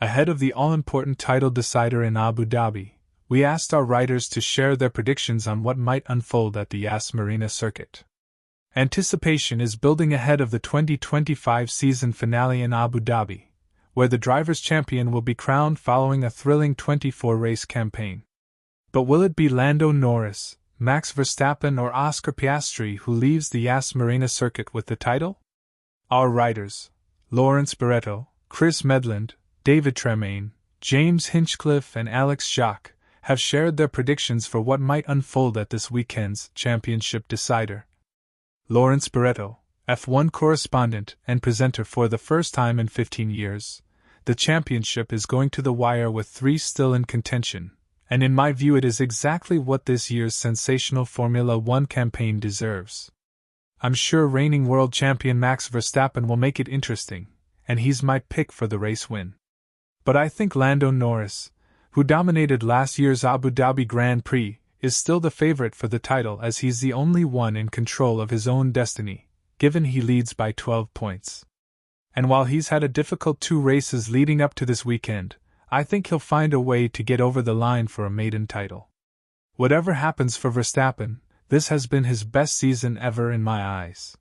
Ahead of the all-important title decider in Abu Dhabi, we asked our writers to share their predictions on what might unfold at the Yas Marina circuit. Anticipation is building ahead of the 2025 season finale in Abu Dhabi, where the drivers' champion will be crowned following a thrilling 24-race campaign. But will it be Lando Norris, Max Verstappen or Oscar Piastri who leaves the Yas Marina circuit with the title? Our writers, Lawrence Barreto, Chris Medland, David Tremaine, James Hinchcliffe and Alex Jacques, have shared their predictions for what might unfold at this weekend's championship decider. Lawrence Barreto, F1 correspondent and presenter for the first time in 15 years, the championship is going to the wire with 3 still in contention, and in my view it is exactly what this year's sensational Formula One campaign deserves. I'm sure reigning world champion Max Verstappen will make it interesting, and he's my pick for the race win. But I think Lando Norris, who dominated last year's Abu Dhabi Grand Prix, is still the favorite for the title as he's the only one in control of his own destiny, given he leads by 12 points. And while he's had a difficult 2 races leading up to this weekend, I think he'll find a way to get over the line for a maiden title. Whatever happens for Verstappen, this has been his best season ever in my eyes.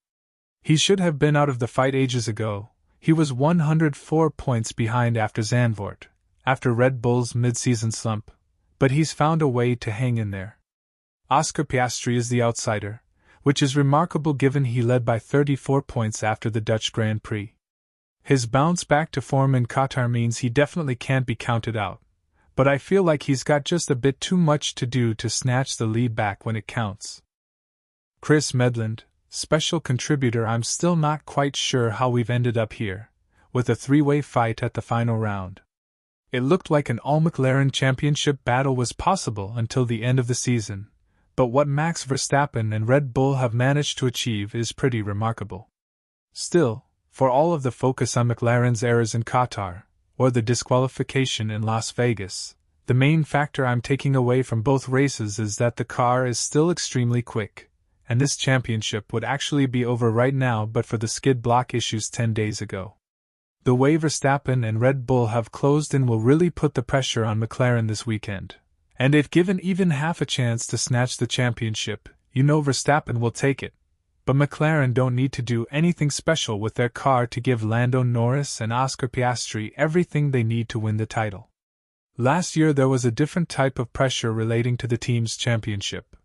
He should have been out of the fight ages ago. He was 104 points behind after Zandvoort, after Red Bull's mid-season slump, but he's found a way to hang in there. Oscar Piastri is the outsider, which is remarkable given he led by 34 points after the Dutch Grand Prix. His bounce back to form in Qatar means he definitely can't be counted out, but I feel like he's got just a bit too much to do to snatch the lead back when it counts. Chris Medland, special contributor. I'm still not quite sure how we've ended up here, with a 3-way fight at the final round. It looked like an all-McLaren championship battle was possible until the end of the season, but what Max Verstappen and Red Bull have managed to achieve is pretty remarkable. Still, for all of the focus on McLaren's errors in Qatar, or the disqualification in Las Vegas, the main factor I'm taking away from both races is that the car is still extremely quick, and this championship would actually be over right now but for the skid block issues 10 days ago. The way Verstappen and Red Bull have closed in will really put the pressure on McLaren this weekend, and if given even half a chance to snatch the championship, you know Verstappen will take it. But McLaren don't need to do anything special with their car to give Lando Norris and Oscar Piastri everything they need to win the title. Last year there was a different type of pressure relating to the team's championship,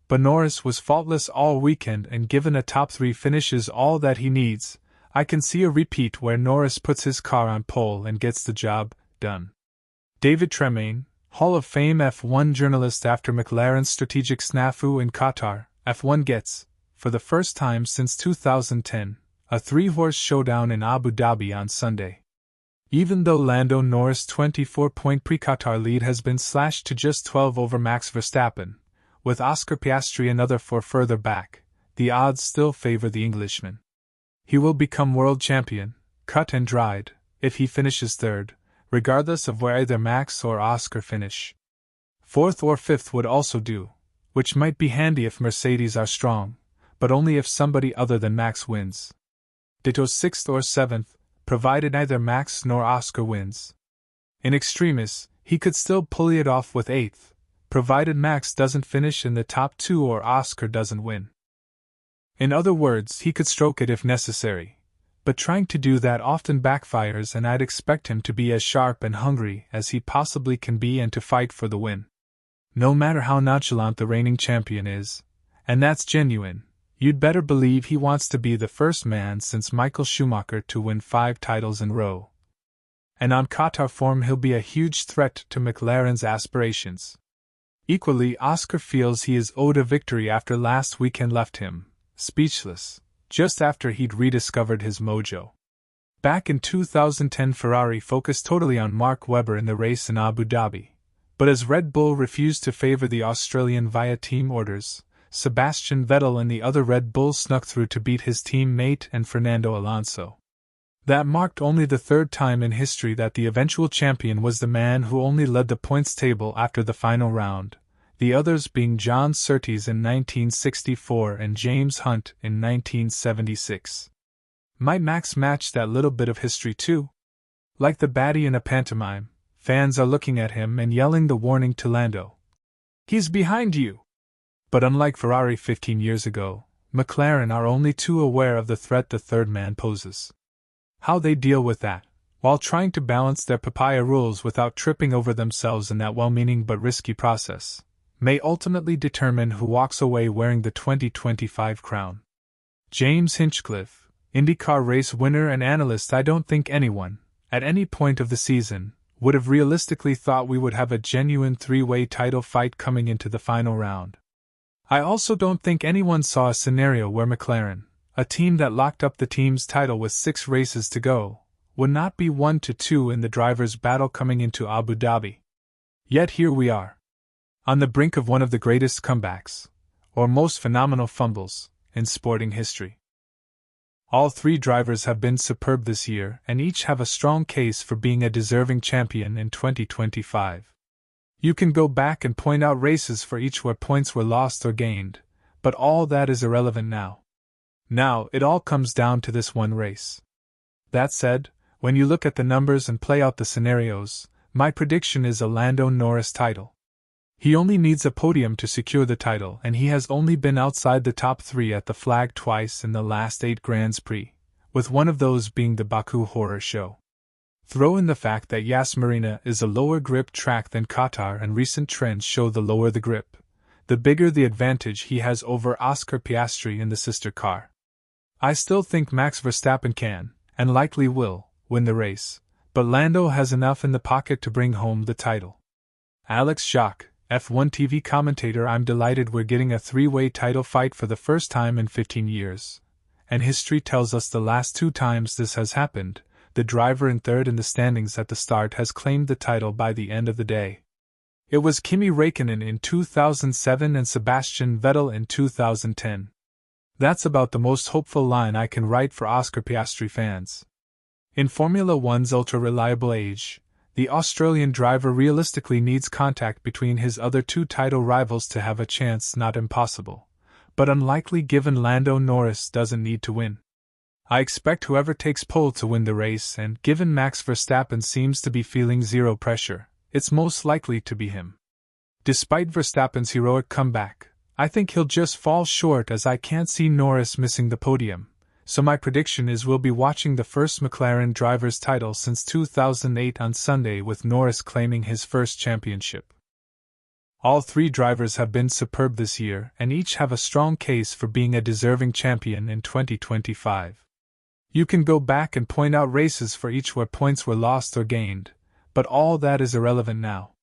but Norris was faultless all weekend and given a top 3 finish is all that he needs. I can see a repeat where Norris puts his car on pole and gets the job done. David Tremaine, Hall of Fame F1 journalist after McLaren's strategic snafu in Qatar, F1 gets, for the first time since 2010, a 3-horse showdown in Abu Dhabi on Sunday. Even though Lando Norris' 24-point pre-Qatar lead has been slashed to just 12 over Max Verstappen, with Oscar Piastri another 4 further back, the odds still favor the Englishman. He will become world champion, cut and dried, if he finishes 3rd, regardless of where either Max or Oscar finish. 4th or 5th would also do, which might be handy if Mercedes are strong, but only if somebody other than Max wins. Ditto 6th or 7th, provided neither Max nor Oscar wins. In extremis, he could still pull it off with 8th, provided Max doesn't finish in the top 2 or Oscar doesn't win. In other words, he could stroke it if necessary, but trying to do that often backfires and I'd expect him to be as sharp and hungry as he possibly can be and to fight for the win. No matter how nonchalant the reigning champion is, and that's genuine, you'd better believe he wants to be the first man since Michael Schumacher to win 5 titles in a row. And on Qatar form he'll be a huge threat to McLaren's aspirations. Equally, Oscar feels he is owed a victory after last weekend left him speechless, just after he'd rediscovered his mojo. Back in 2010 Ferrari focused totally on Mark Webber in the race in Abu Dhabi, but as Red Bull refused to favor the Australian via team orders, Sebastian Vettel and the other Red Bull snuck through to beat his teammate and Fernando Alonso. That marked only the 3rd time in history that the eventual champion was the man who only led the points table after the final round, the others being John Surtees in 1964 and James Hunt in 1976. Might Max match that little bit of history too? Like the baddie in a pantomime, fans are looking at him and yelling the warning to Lando. He's behind you! But unlike Ferrari 15 years ago, McLaren are only too aware of the threat the third man poses. How they deal with that, while trying to balance their papaya rules without tripping over themselves in that well-meaning but risky process, may ultimately determine who walks away wearing the 2025 crown. James Hinchcliffe, IndyCar race winner and analyst. I don't think anyone, at any point of the season, would have realistically thought we would have a genuine three-way title fight coming into the final round. I also don't think anyone saw a scenario where McLaren, a team that locked up the team's title with 6 races to go, would not be 1-2 in the drivers' battle coming into Abu Dhabi. Yet here we are, on the brink of one of the greatest comebacks, or most phenomenal fumbles, in sporting history. All 3 drivers have been superb this year and each have a strong case for being a deserving champion in 2025. You can go back and point out races for each where points were lost or gained, but all that is irrelevant now. Now, it all comes down to this one race. That said, when you look at the numbers and play out the scenarios, my prediction is a Lando Norris title. He only needs a podium to secure the title, and he has only been outside the top 3 at the flag twice in the last 8 Grands Prix, with one of those being the Baku Horror Show. Throw in the fact that Yas Marina is a lower grip track than Qatar, and recent trends show the lower the grip, the bigger the advantage he has over Oscar Piastri in the sister car. I still think Max Verstappen can, and likely will, win the race, but Lando has enough in the pocket to bring home the title. Alex Jacques, F1 TV commentator. I'm delighted we're getting a 3-way title fight for the first time in 15 years. And history tells us the last 2 times this has happened, the driver in third in the standings at the start has claimed the title by the end of the day. It was Kimi Räikkönen in 2007 and Sebastian Vettel in 2010. That's about the most hopeful line I can write for Oscar Piastri fans. In Formula One's ultra-reliable age, the Australian driver realistically needs contact between his other 2 title rivals to have a chance. Not impossible, but unlikely given Lando Norris doesn't need to win. I expect whoever takes pole to win the race, and given Max Verstappen seems to be feeling zero pressure, it's most likely to be him. Despite Verstappen's heroic comeback, I think he'll just fall short, as I can't see Norris missing the podium. So my prediction is we'll be watching the first McLaren driver's title since 2008 on Sunday, with Norris claiming his first championship. All 3 drivers have been superb this year and each have a strong case for being a deserving champion in 2025. You can go back and point out races for each where points were lost or gained, but all that is irrelevant now.